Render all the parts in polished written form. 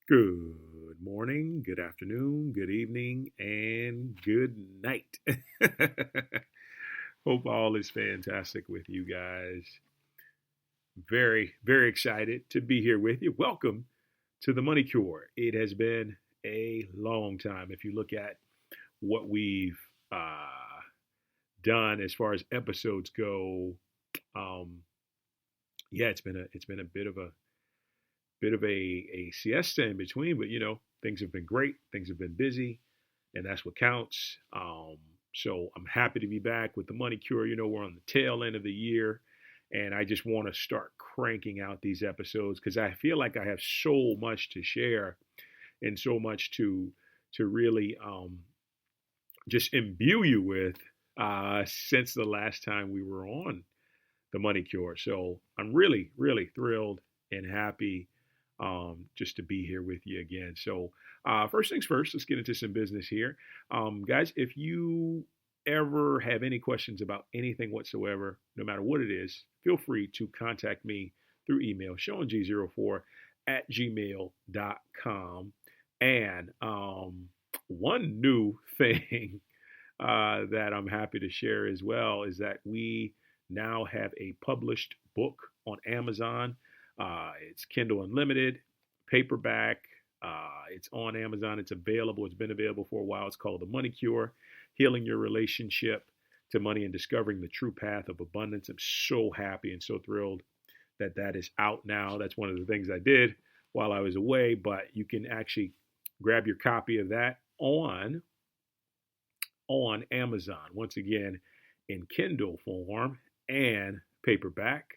Good morning, good afternoon, good evening, and good night. Hope all is fantastic with you guys. Very, very excited to be here with you. Welcome to the Money Cure. It has been a long time. If you look at what we've done as far as episodes go, um, yeah, it's been a bit of a siesta in between, but things have been great. Things have been busy, and that's what counts. So I'm happy to be back with the Money Cure. We're on the tail end of the year, and I just want to start cranking out these episodes because I feel like I have so much to share and so much to really just imbue you with since the last time we were on the Money Cure. So I'm really, really thrilled and happy just to be here with you again. So, first things first, let's get into some business here. Guys, if you ever have any questions about anything whatsoever, no matter what it is, feel free to contact me through email, seanG04 at gmail.com. And one new thing that I'm happy to share as well is that we now have a published book on Amazon. It's Kindle Unlimited, paperback. It's on Amazon. It's available. It's been available for a while. It's called The Money Cure, Healing Your Relationship to Money and Discovering the True Path of Abundance. I'm so happy and so thrilled that that is out now. That's one of the things I did while I was away, but you can actually grab your copy of that on Amazon. Once again, in Kindle form and paperback.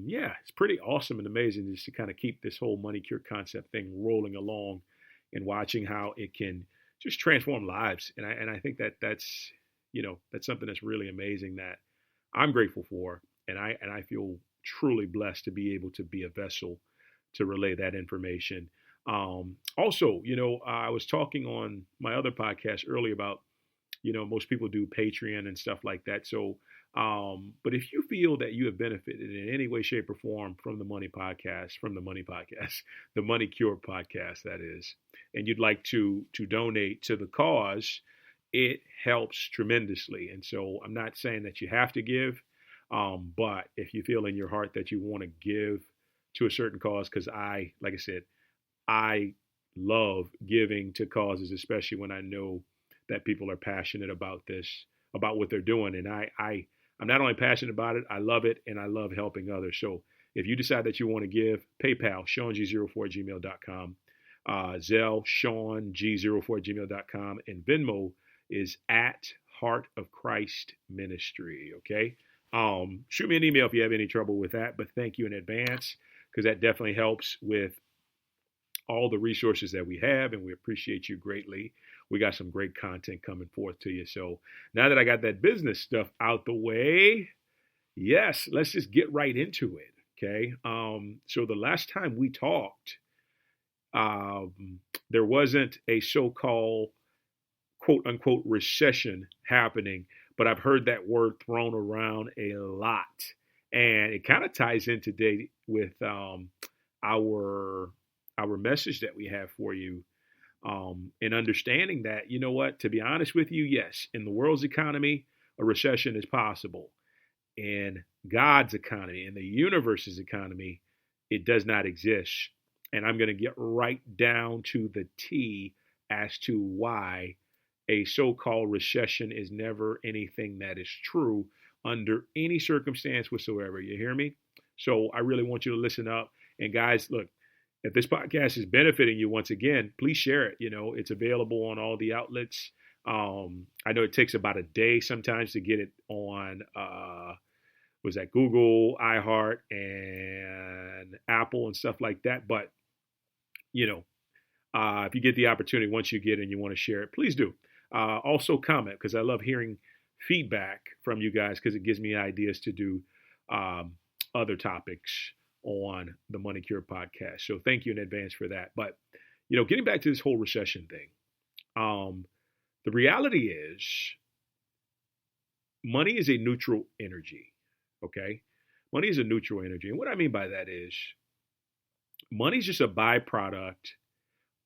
Yeah, it's pretty awesome and amazing just to kind of keep this whole money cure concept thing rolling along and watching how it can just transform lives. And I think that that's something that's really amazing that I'm grateful for, and I feel truly blessed to be able to be a vessel to relay that information. Also, I was talking on my other podcast earlier about most people do Patreon and stuff like that. So, but if you feel that you have benefited in any way, shape, or form from the Money Podcast, the Money Cure podcast, that is, and you'd like to donate to the cause, it helps tremendously. And so, I'm not saying that you have to give, but if you feel in your heart that you want to give to a certain cause, because like I said, I love giving to causes, especially when I know that people are passionate about this, about what they're doing. And I'm not only passionate about it, I love it, and I love helping others. So if you decide that you want to give, PayPal, SeanG04@gmail.com, Zelle, SeanG04@gmail.com, and Venmo is at Heart of Christ Ministry, okay? Shoot me an email if you have any trouble with that, but thank you in advance because that definitely helps with all the resources that we have, and we appreciate you greatly. We got some great content coming forth to you. So now that I got that business stuff out the way, yes, let's just get right into it. Okay. So the last time we talked, there wasn't a so-called quote unquote recession happening, but I've heard that word thrown around a lot. And it kind of ties in today with our message that we have for you, in understanding that, to be honest with you, yes, in the world's economy, a recession is possible. In God's economy, in the universe's economy, it does not exist. And I'm going to get right down to the T as to why a so-called recession is never anything that is true under any circumstance whatsoever. You hear me? So I really want you to listen up. And guys, look, if this podcast is benefiting you, once again, please share it. It's available on all the outlets. I know it takes about a day sometimes to get it on, was that Google, iHeart, and Apple and stuff like that. But, if you get the opportunity, once you get it and you want to share it, please do. Also comment, because I love hearing feedback from you guys because it gives me ideas to do other topics on the Money Cure podcast. So thank you in advance for that. But, getting back to this whole recession thing, the reality is money is a neutral energy. Okay. Money is a neutral energy. And what I mean by that is Money's just a byproduct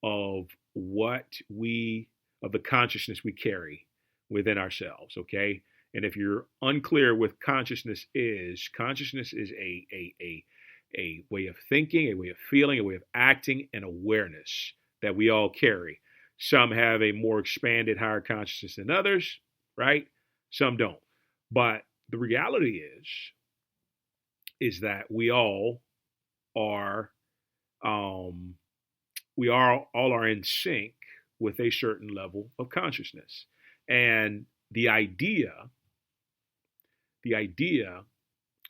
of of the consciousness we carry within ourselves, okay? And if you're unclear what consciousness is a way of thinking, a way of feeling, a way of acting, and awareness that we all carry. Some have a more expanded, higher consciousness than others, right? Some don't. But the reality is that we all are all are in sync with a certain level of consciousness. And the idea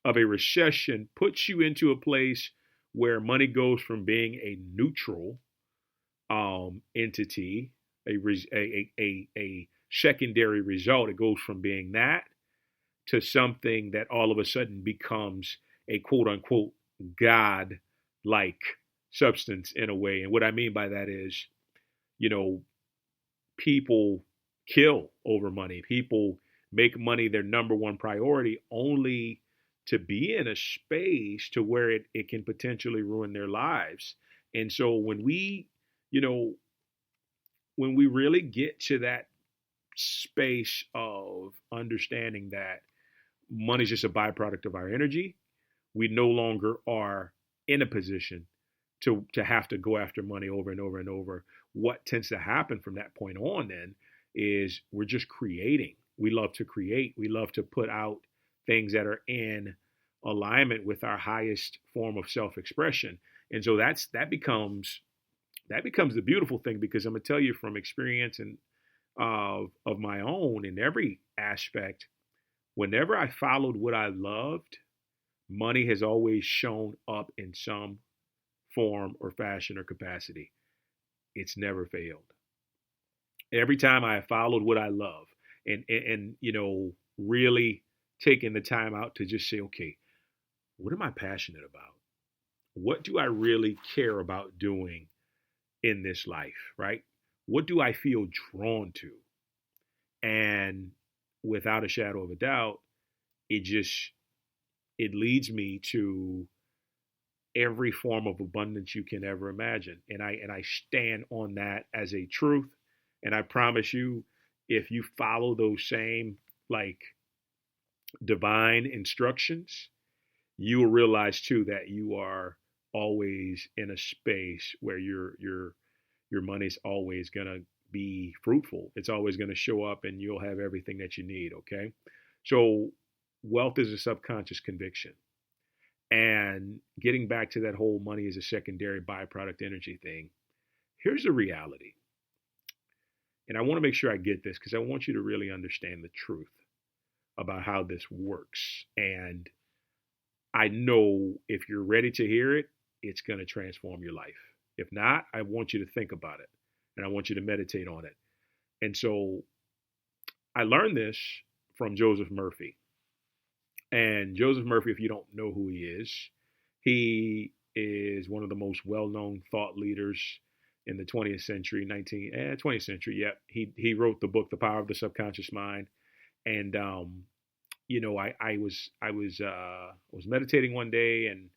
of a recession puts you into a place where money goes from being a neutral entity, a secondary result. It goes from being that to something that all of a sudden becomes a quote unquote God like substance in a way. And what I mean by that is, people kill over money. People make money their number one priority only to be in a space to where it can potentially ruin their lives. And so when we really get to that space of understanding that money is just a byproduct of our energy, we no longer are in a position to have to go after money over and over and over. What tends to happen from that point on then is we're just creating. We love to create. We love to put out things that are in alignment with our highest form of self-expression. And so that becomes the beautiful thing, because I'm gonna tell you from experience and of my own in every aspect, whenever I followed what I loved, money has always shown up in some form or fashion or capacity. It's never failed. Every time I have followed what I love and really taking the time out to just say, okay, what am I passionate about? What do I really care about doing in this life, right? What do I feel drawn to? And without a shadow of a doubt, it leads me to every form of abundance you can ever imagine. And I stand on that as a truth. And I promise you, if you follow those same divine instructions, you will realize too that you are always in a space where your money's always gonna be fruitful. It's always gonna show up and you'll have everything that you need, okay? So wealth is a subconscious conviction. And getting back to that whole money is a secondary byproduct energy thing, here's the reality. And I want to make sure I get this because I want you to really understand the truth about how this works. And I know if you're ready to hear it, it's going to transform your life. If not, I want you to think about it and I want you to meditate on it. And so I learned this from Joseph Murphy. And Joseph Murphy, if you don't know who he is one of the most well-known thought leaders in the 20th century, 20th century. Yeah, he wrote the book, The Power of the Subconscious Mind. And I was meditating one day, and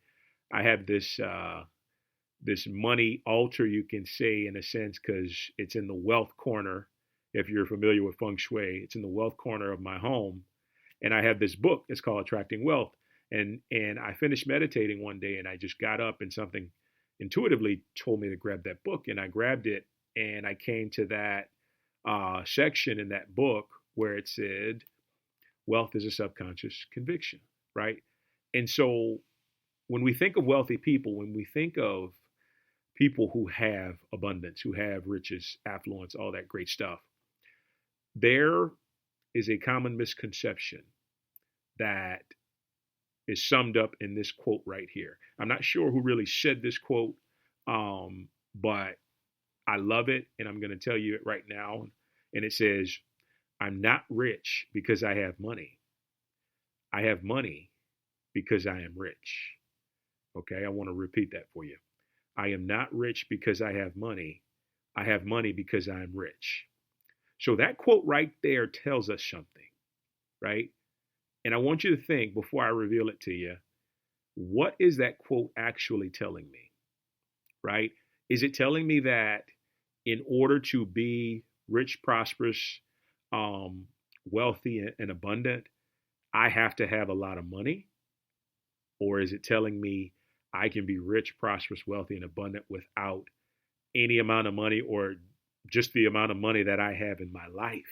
I have this money altar, you can say, in a sense, because it's in the wealth corner. If you're familiar with feng shui, it's in the wealth corner of my home. And I have this book. It's called Attracting Wealth. And I finished meditating one day, and I just got up, and something intuitively told me to grab that book. And I grabbed it, and I came to that section in that book where it said, wealth is a subconscious conviction, right? And so when we think of wealthy people, when we think of people who have abundance, who have riches, affluence, all that great stuff, there is a common misconception that is summed up in this quote right here. I'm not sure who really said this quote, but I love it, and I'm going to tell you it right now. And it says, I'm not rich because I have money. I have money because I am rich. Okay, I want to repeat that for you. I am not rich because I have money. I have money because I am rich. So that quote right there tells us something, right? And I want you to think, before I reveal it to you, what is that quote actually telling me? right? Is it telling me that in order to be rich, prosperous, um, wealthy, and abundant, I have to have a lot of money? Or is it telling me I can be rich, prosperous, wealthy, and abundant without any amount of money or just the amount of money that I have in my life?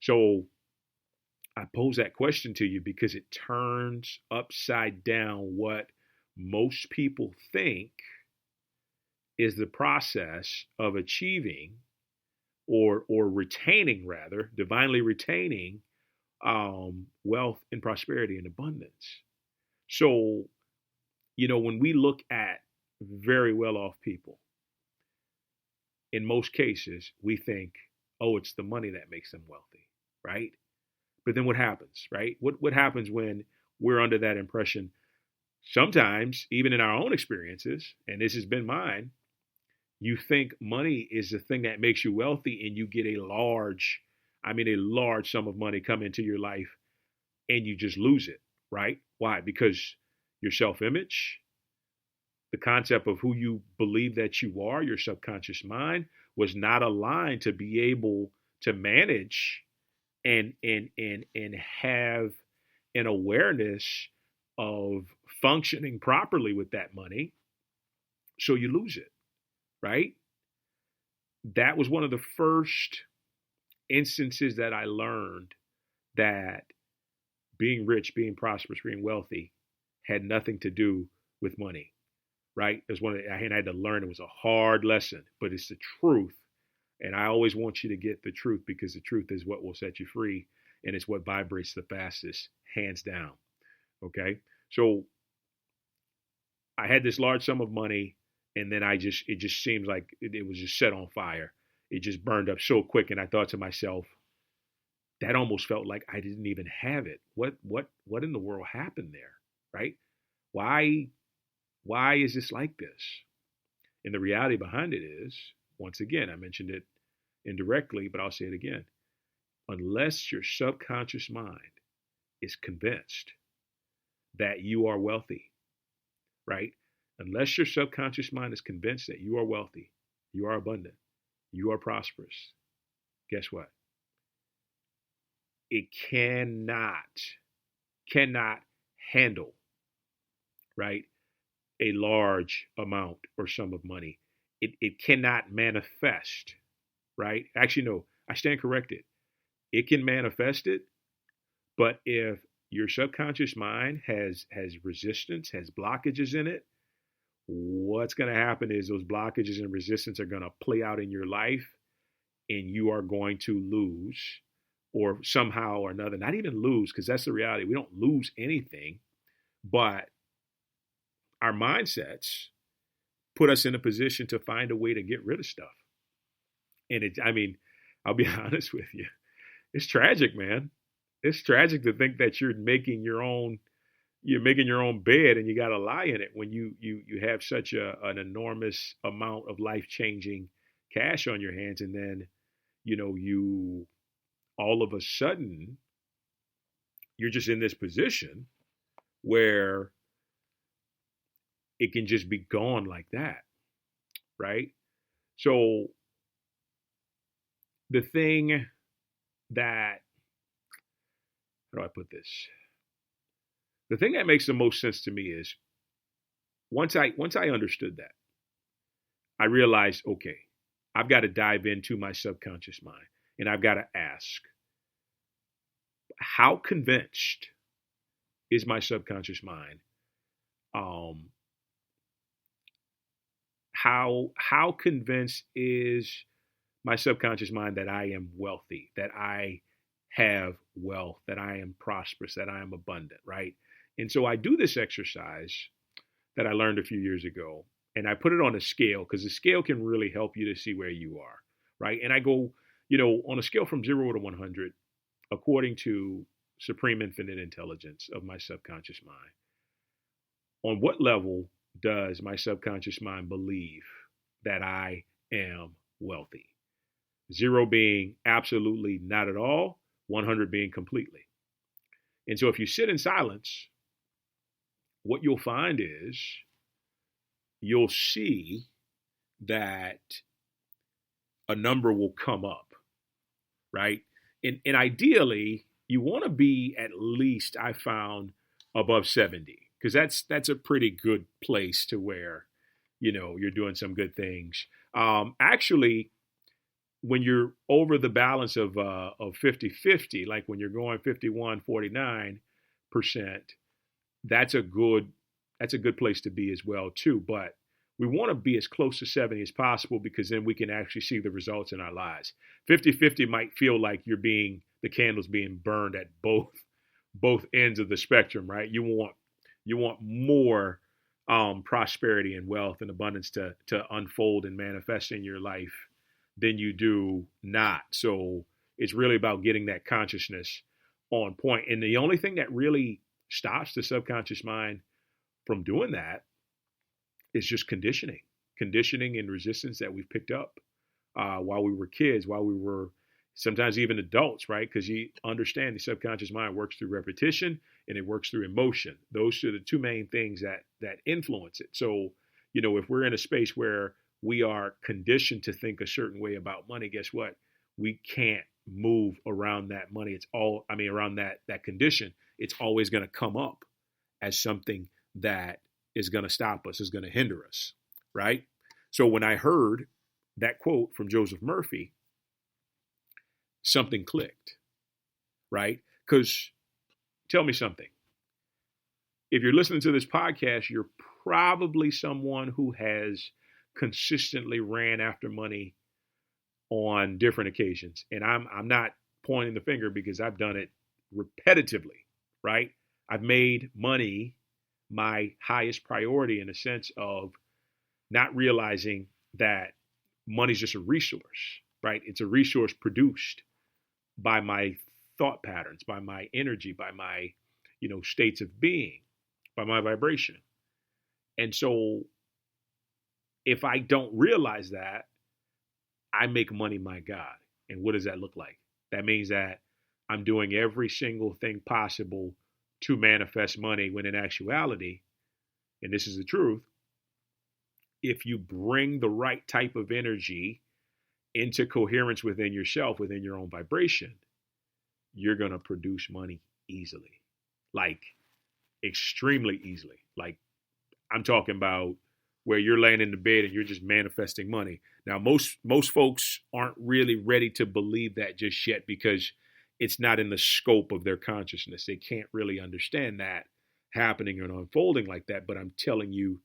So I pose that question to you because it turns upside down what most people think is the process of achieving or retaining, rather, divinely retaining wealth and prosperity and abundance. So, when we look at very well off people, in most cases, we think, oh, it's the money that makes them wealthy, right? But then what happens, right? What happens when we're under that impression? Sometimes, even in our own experiences, and this has been mine, you think money is the thing that makes you wealthy, and you get a large sum of money come into your life, and you just lose it, right? Why? Because your self-image, the concept of who you believe that you are, your subconscious mind, was not aligned to be able to manage and have an awareness of functioning properly with that money. So you lose it, right? That was one of the first instances that I learned that being rich, being prosperous, being wealthy had nothing to do with money, right? It was I had to learn. It was a hard lesson, but it's the truth. And I always want you to get the truth, because the truth is what will set you free. And it's what vibrates the fastest, hands down. Okay. So I had this large sum of money, and then it just seems like it was just set on fire. It just burned up so quick. And I thought to myself, that almost felt like I didn't even have it. What in the world happened there? Right? Why is this like this? And the reality behind it is, once again, I mentioned it indirectly, but I'll say it again. Unless your subconscious mind is convinced that you are wealthy, right? Unless your subconscious mind is convinced that you are wealthy, you are abundant, you are prosperous, guess what? It cannot handle, right, a large amount or sum of money. It cannot manifest, right? Actually, no, I stand corrected. It can manifest it, but if your subconscious mind has resistance, has blockages in it, what's going to happen is those blockages and resistance are going to play out in your life, and you are going to lose, or somehow or another, not even lose, because that's the reality. We don't lose anything, but our mindsets put us in a position to find a way to get rid of stuff. And I'll be honest with you. It's tragic, man. It's tragic to think that you're making your own bed and you got to lie in it when you have such an enormous amount of life-changing cash on your hands. And then, you all of a sudden, you're just in this position where it can just be gone like that, right? So the thing that, how do I put this? The thing that makes the most sense to me is once I understood that, I realized, okay, I've got to dive into my subconscious mind, and I've got to ask, how convinced is my subconscious mind? How convinced is my subconscious mind that I am wealthy, that I have wealth, that I am prosperous, that I am abundant, right? And so I do this exercise that I learned a few years ago, and I put it on a scale, because the scale can really help you to see where you are, right? And I go, on a scale from 0 to 100, according to supreme infinite intelligence of my subconscious mind, on what level does my subconscious mind believe that I am wealthy? 0 being absolutely not at all, 100 being completely. And so if you sit in silence, what you'll find is you'll see that a number will come up, right? And ideally, you want to be at least, I found, above 70, because that's a pretty good place to where, you're doing some good things. Actually, when you're over the balance of 50-50, like when you're going 51-49%, that's a good place to be as well too. But we want to be as close to 70 as possible, because then we can actually see the results in our lives. 50-50 might feel like the candle's being burned at both ends of the spectrum, right? You want more prosperity and wealth and abundance to unfold and manifest in your life than you do not. So it's really about getting that consciousness on point. And the only thing that really stops the subconscious mind from doing that is just conditioning and resistance that we've picked up while we were kids, while we were sometimes even adults, right? Because you understand the subconscious mind works through repetition and it works through emotion. Those are the two main things that influence it. So, if we're in a space where we are conditioned to think a certain way about money, guess what? We can't move around that money. Around that condition. It's always going to come up as something that is going to stop us, is going to hinder us, right? So when I heard that quote from Joseph Murphy, something clicked, right? Because tell me something. If you're listening to this podcast, you're probably someone who has consistently ran after money on different occasions. And I'm not pointing the finger, because I've done it repetitively, right? I've made money my highest priority, in a sense of not realizing that money's just a resource, right? It's a resource produced by my thought patterns, by my energy, by my, states of being, by my vibration. And so if I don't realize that, I make money my God. And what does that look like? That means that I'm doing every single thing possible to manifest money, when in actuality, and this is the truth, if you bring the right type of energy into coherence within yourself, within your own vibration, you're going to produce money easily, like extremely easily. Like I'm talking about where you're laying in the bed and you're just manifesting money. Now, most folks aren't really ready to believe that just yet, because it's not in the scope of their consciousness. They can't really understand that happening and unfolding like that. But I'm telling you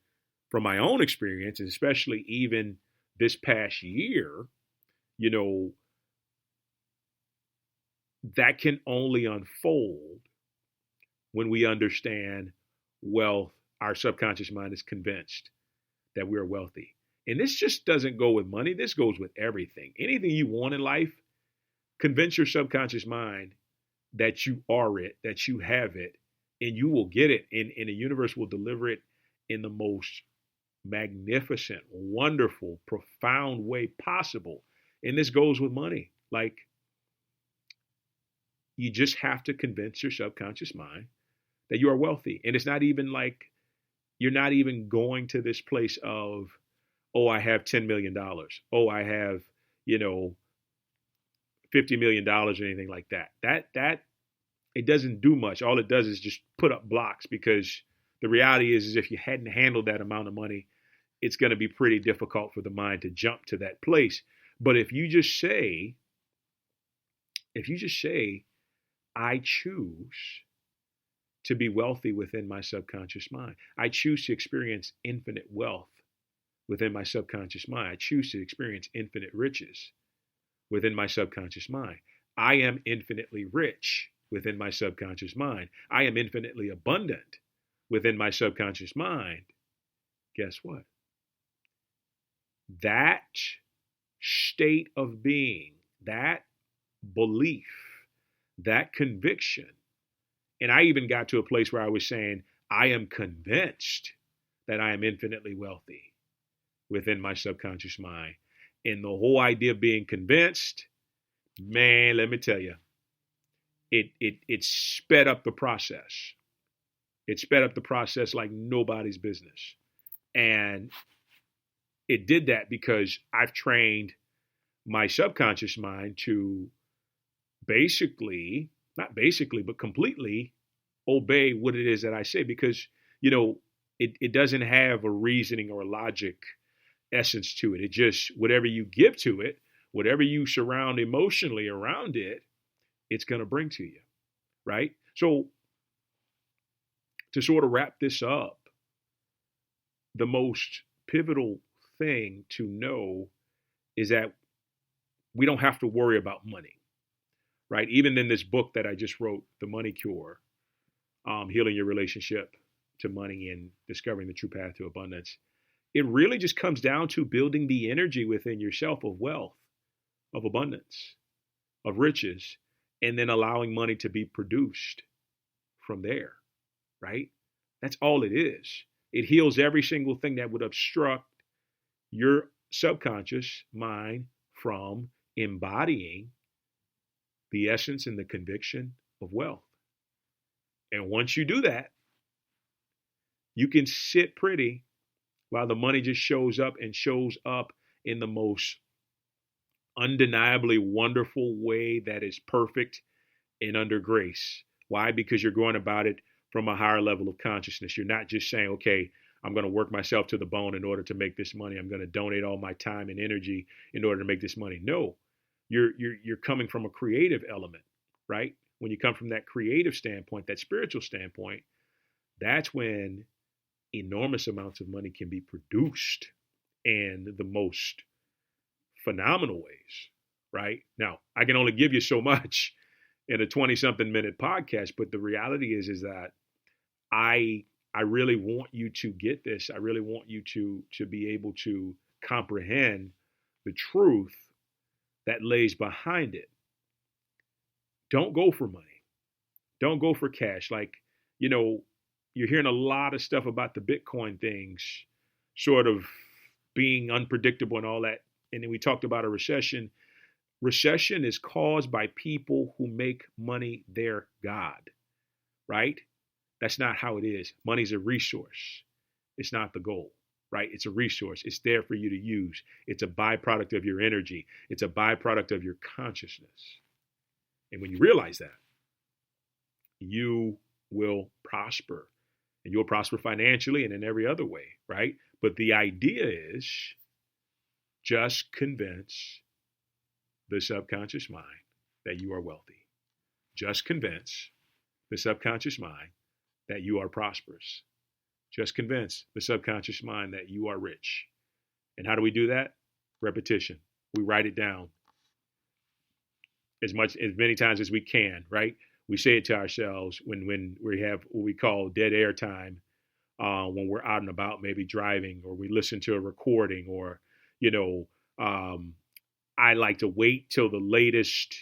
from my own experience, and especially even this past year, that can only unfold when we understand wealth. Our subconscious mind is convinced that we're wealthy. And this just doesn't go with money. This goes with everything. Anything you want in life, convince your subconscious mind that you are it, that you have it, and you will get it. And the universe will deliver it in the most magnificent, wonderful, profound way possible. And this goes with money. Like, you just have to convince your subconscious mind that you are wealthy. And it's not even like you're not even going to this place of, oh, I have $10 million. Oh, I have, $50 million or anything like that. That it doesn't do much. All it does is just put up blocks, because the reality is if you hadn't handled that amount of money, it's going to be pretty difficult for the mind to jump to that place. But if you just say, I choose to be wealthy within my subconscious mind. I choose to experience infinite wealth within my subconscious mind. I choose to experience infinite riches within my subconscious mind. I am infinitely rich within my subconscious mind. I am infinitely abundant within my subconscious mind. Guess what? That state of being, that belief, that conviction, and I even got to a place where I was saying, I am convinced that I am infinitely wealthy within my subconscious mind. And the whole idea of being convinced, man, let me tell you, it sped up the process. It sped up the process like nobody's business. And it did that because I've trained my subconscious mind to basically, not basically, but completely obey what it is that I say, because, it doesn't have a reasoning or a logic essence to it. It just, whatever you give to it, whatever you surround emotionally around it, it's going to bring to you, right? So to sort of wrap this up, the most pivotal thing to know is that we don't have to worry about money, right? Even in this book that I just wrote, The Money Cure, Healing Your Relationship to Money and Discovering the True Path to Abundance, it really just comes down to building the energy within yourself of wealth, of abundance, of riches, and then allowing money to be produced from there, right? That's all it is. It heals every single thing that would obstruct your subconscious mind from embodying the essence and the conviction of wealth. And once you do that, you can sit pretty while the money just shows up, and shows up in the most undeniably wonderful way that is perfect and under grace. Why? Because you're going about it from a higher level of consciousness. You're not just saying, okay, I'm going to work myself to the bone in order to make this money. I'm going to donate all my time and energy in order to make this money. No, you're coming from a creative element, right? When you come from that creative standpoint, that spiritual standpoint, that's when enormous amounts of money can be produced in the most phenomenal ways, right? Now, I can only give you so much in a 20-something minute podcast, but the reality is that I really want you to get this. I really want you to be able to comprehend the truth that lays behind it. Don't go for money. Don't go for cash. Like, you're hearing a lot of stuff about the Bitcoin things sort of being unpredictable and all that. And then we talked about a recession. Recession is caused by people who make money their God, right? That's not how it is. Money's a resource. It's not the goal, right? It's a resource. It's there for you to use. It's a byproduct of your energy. It's a byproduct of your consciousness. And when you realize that, you will prosper. And you'll prosper financially and in every other way, right? But the idea is just convince the subconscious mind that you are wealthy. Just convince the subconscious mind that you are prosperous. Just convince the subconscious mind that you are rich. And how do we do that? Repetition. We write it down as many times as we can, right? We say it to ourselves when we have what we call dead air time, when we're out and about, maybe driving, or we listen to a recording, or, I like to wait till the latest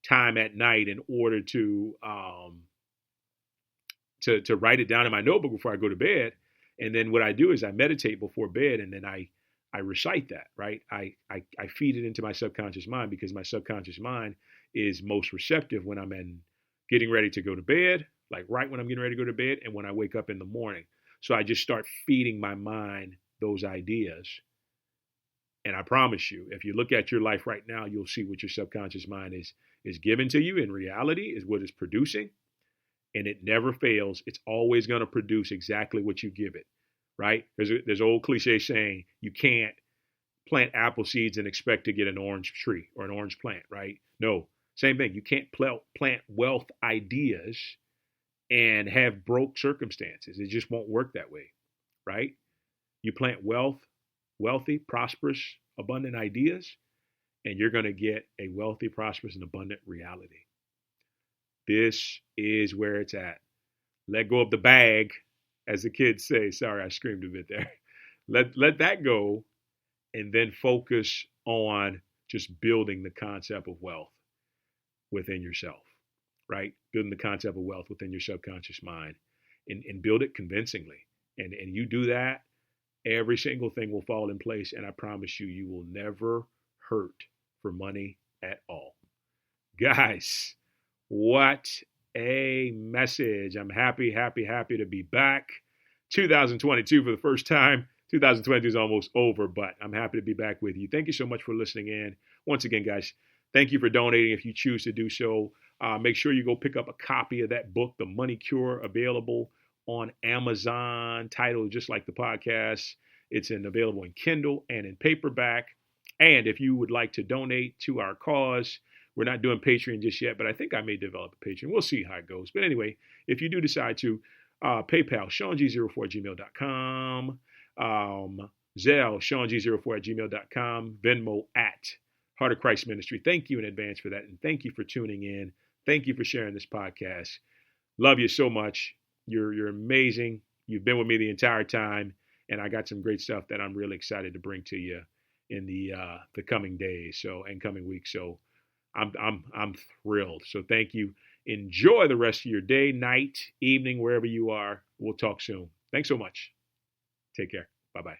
time at night in order to write it down in my notebook before I go to bed. And then what I do is I meditate before bed, and then I recite that, right? I feed it into my subconscious mind, because my subconscious mind is most receptive when I'm getting ready to go to bed, like right when I'm getting ready to go to bed, and when I wake up in the morning. So I just start feeding my mind those ideas. And I promise you, if you look at your life right now, you'll see what your subconscious mind is giving to you in reality, is what it's producing. And it never fails. It's always going to produce exactly what you give it, right? There's an old cliche saying, you can't plant apple seeds and expect to get an orange tree or an orange plant, right? No, same thing. You can't plant wealth ideas and have broke circumstances. It just won't work that way, right? You plant wealthy, prosperous, abundant ideas, and you're going to get a wealthy, prosperous, and abundant reality. This is where it's at. Let go of the bag, as the kids say. Sorry, I screamed a bit there. Let that go, and then focus on just building the concept of wealth within yourself, right? Building the concept of wealth within your subconscious mind, and build it convincingly. And you do that, every single thing will fall in place. And I promise you, you will never hurt for money at all. Guys, what a message. I'm happy to be back. 2022 for the first time. 2022 is almost over, but I'm happy to be back with you. Thank you so much for listening in. Once again, guys, thank you for donating if you choose to do so. Make sure you go pick up a copy of that book, The Money Cure, available on Amazon, titled just like the podcast. It's available in Kindle and in paperback. And if you would like to donate to our cause, we're not doing Patreon just yet, but I think I may develop a Patreon. We'll see how it goes. But anyway, if you do decide to, PayPal, SeanG04@gmail.com, Zelle, SeanG04@gmail.com, Venmo at Heart of Christ Ministry. Thank you in advance for that, and thank you for tuning in. Thank you for sharing this podcast. Love you so much. You're amazing. You've been with me the entire time, and I got some great stuff that I'm really excited to bring to you in the coming days and coming weeks. So I'm thrilled. So thank you. Enjoy the rest of your day, night, evening, wherever you are. We'll talk soon. Thanks so much. Take care. Bye-bye.